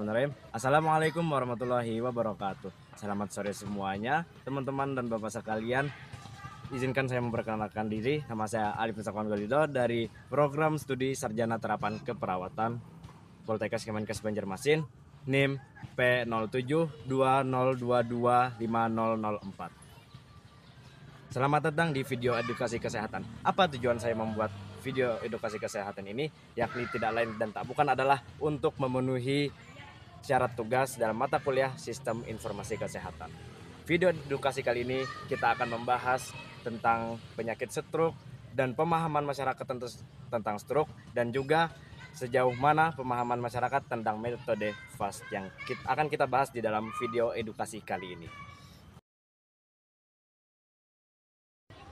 Bismillahirrahmanirrahim. Assalamualaikum warahmatullahi wabarakatuh. Selamat sore semuanya, teman-teman dan bapak sekalian. Izinkan saya memperkenalkan diri. Nama saya Alif Nusakwan Golido dari Program Studi Sarjana Terapan Keperawatan Poltekkes Kemenkes Banjarmasin, NIM P0720225004. Selamat datang di video edukasi kesehatan. Apa tujuan saya membuat video edukasi kesehatan ini? Yakni tidak lain dan tak bukan adalah untuk memenuhi syarat tugas dalam mata kuliah Sistem Informasi Kesehatan. Video edukasi kali ini kita akan membahas tentang penyakit stroke dan pemahaman masyarakat tentang stroke, dan juga sejauh mana pemahaman masyarakat tentang metode FAST yang akan kita bahas di dalam video edukasi kali ini.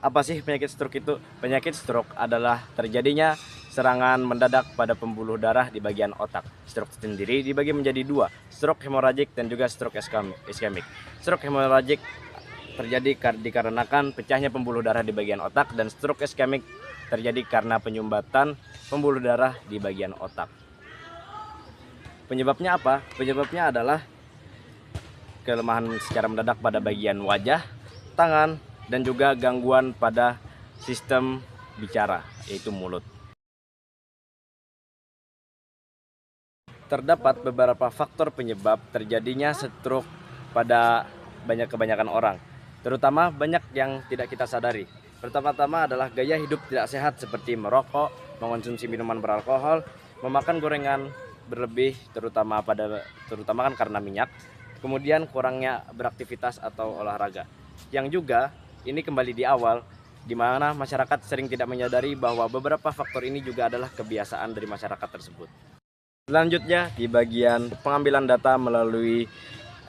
Apa sih penyakit stroke itu? Penyakit stroke adalah terjadinya serangan mendadak pada pembuluh darah di bagian otak. Stroke sendiri dibagi menjadi dua, stroke hemoragik dan juga stroke iskemik. Stroke hemoragik terjadi dikarenakan pecahnya pembuluh darah di bagian otak, dan stroke iskemik terjadi karena penyumbatan pembuluh darah di bagian otak. Penyebabnya apa? Penyebabnya adalah kelemahan secara mendadak pada bagian wajah, tangan, dan juga gangguan pada sistem bicara, yaitu mulut. Terdapat beberapa faktor penyebab terjadinya stroke pada kebanyakan orang, terutama banyak yang tidak kita sadari. Pertama-tama adalah gaya hidup tidak sehat seperti merokok, mengonsumsi minuman beralkohol, memakan gorengan berlebih terutama kan karena minyak, kemudian kurangnya beraktivitas atau olahraga. Yang juga ini kembali di awal, di mana masyarakat sering tidak menyadari bahwa beberapa faktor ini juga adalah kebiasaan dari masyarakat tersebut. Selanjutnya di bagian pengambilan data melalui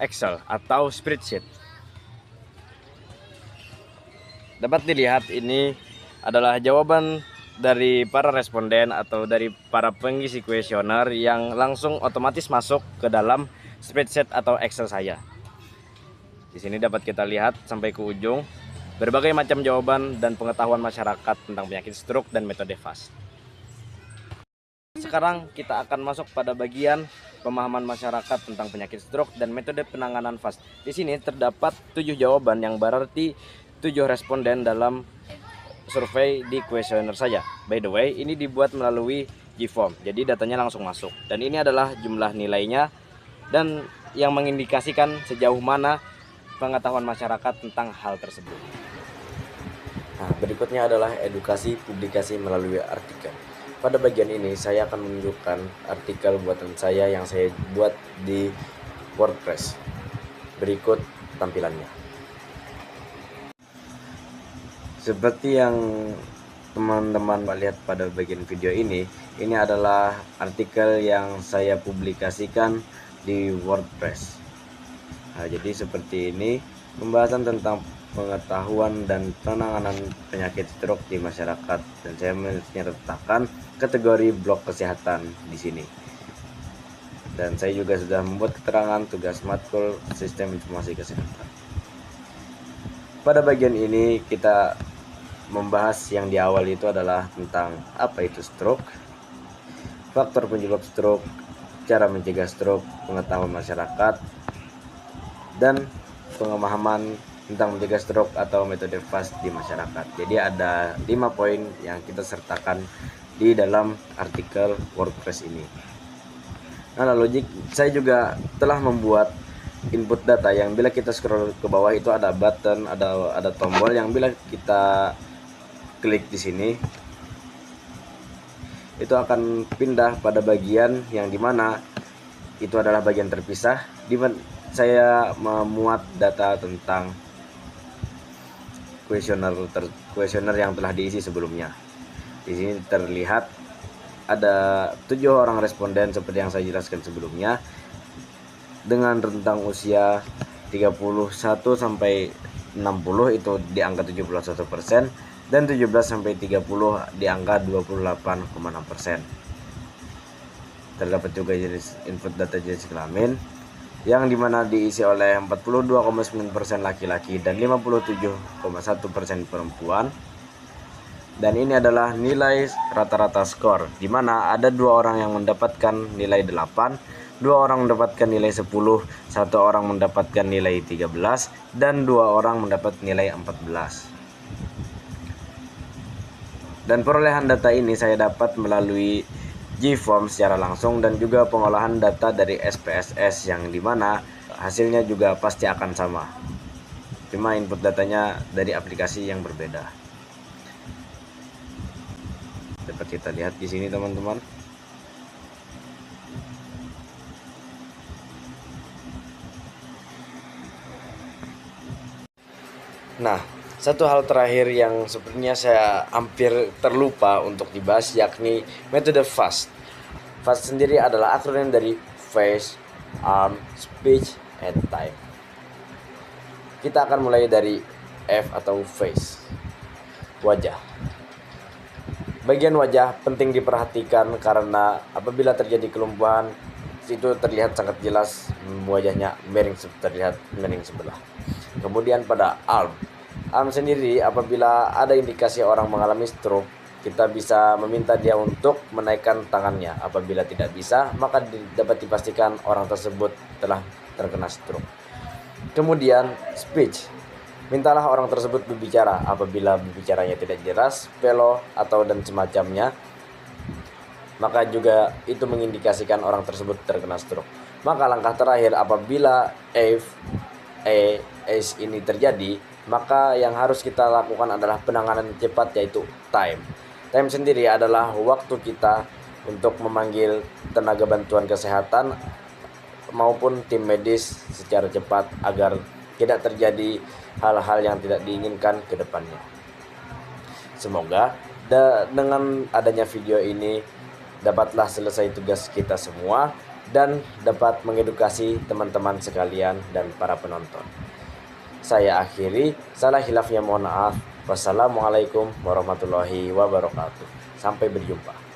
Excel atau spreadsheet. Dapat dilihat ini adalah jawaban dari para responden atau dari para pengisi kuesioner yang langsung otomatis masuk ke dalam spreadsheet atau Excel saya. Di sini dapat kita lihat sampai ke ujung berbagai macam jawaban dan pengetahuan masyarakat tentang penyakit stroke dan metode FAST. Sekarang kita akan masuk pada bagian pemahaman masyarakat tentang penyakit stroke dan metode penanganan FAST. Di sini terdapat 7 jawaban yang berarti 7 responden dalam survei di kuesioner saya. By the way, ini dibuat melalui Gform, jadi datanya langsung masuk. Dan ini adalah jumlah nilainya dan yang mengindikasikan sejauh mana pengetahuan masyarakat tentang hal tersebut. Nah, berikutnya adalah edukasi publikasi melalui artikel. Pada bagian ini saya akan menunjukkan artikel buatan saya yang saya buat di WordPress. Berikut tampilannya. Seperti yang teman-teman lihat pada bagian video ini adalah artikel yang saya publikasikan di WordPress. Nah, jadi seperti ini pembahasan tentang pengetahuan dan penanganan penyakit stroke di masyarakat, dan saya menyertakan kategori blok kesehatan di sini. Dan saya juga sudah membuat keterangan tugas matkul Sistem Informasi Kesehatan. Pada bagian ini kita membahas yang di awal itu adalah tentang apa itu stroke, faktor penyebab stroke, cara mencegah stroke, pengetahuan masyarakat, dan pemahaman tentang mencegah stroke atau metode FAST di masyarakat. Jadi ada 5 poin yang kita sertakan di dalam artikel WordPress ini. Nah, lalu saya juga telah membuat input data yang bila kita scroll ke bawah itu ada button, ada tombol yang bila kita klik di sini itu akan pindah pada bagian yang dimana itu adalah bagian terpisah, di mana saya memuat data tentang kuesioner yang telah diisi sebelumnya. Di sini terlihat ada 7 orang responden seperti yang saya jelaskan sebelumnya, dengan rentang usia 31 sampai 60 itu di angka 71%, dan 17 sampai 30 di angka 28,6%. Terdapat juga jenis input data jenis kelamin yang dimana diisi oleh 42,9% laki-laki dan 57,1% perempuan. Dan ini adalah nilai rata-rata skor, dimana ada 2 orang yang mendapatkan nilai 8 2 orang mendapatkan nilai 10, 1 orang mendapatkan nilai 13, dan 2 orang mendapat nilai 14. Dan perolehan data ini saya dapat melalui GForm secara langsung dan juga pengolahan data dari SPSS yang dimana hasilnya juga pasti akan sama. Cuma input datanya dari aplikasi yang berbeda. Dapat kita lihat di sini teman-teman. Nah, satu hal terakhir yang sepertinya saya hampir terlupa untuk dibahas yakni metode FAST. FAST sendiri adalah akronim dari Face, Arm, Speech, and Time. Kita akan mulai dari F atau Face, wajah. Bagian wajah penting diperhatikan karena apabila terjadi kelumpuhan itu terlihat sangat jelas wajahnya terlihat miring sebelah. Kemudian pada arm sendiri, apabila ada indikasi orang mengalami stroke, kita bisa meminta dia untuk menaikkan tangannya. Apabila tidak bisa, maka dapat dipastikan orang tersebut telah terkena stroke. Kemudian speech, mintalah orang tersebut berbicara. Apabila berbicaranya tidak jelas, pelo atau dan semacamnya, maka juga itu mengindikasikan orang tersebut terkena stroke. Maka langkah terakhir apabila AS ini terjadi, maka yang harus kita lakukan adalah penanganan cepat, yaitu time. Time sendiri adalah waktu kita untuk memanggil tenaga bantuan kesehatan maupun tim medis secara cepat agar tidak terjadi hal-hal yang tidak diinginkan ke depannya. Semoga dengan adanya video ini dapatlah selesai tugas kita semua dan dapat mengedukasi teman-teman sekalian dan para penonton. Saya akhiri, salah hilafnya mohon maaf. Wassalamualaikum warahmatullahi wabarakatuh. Sampai berjumpa.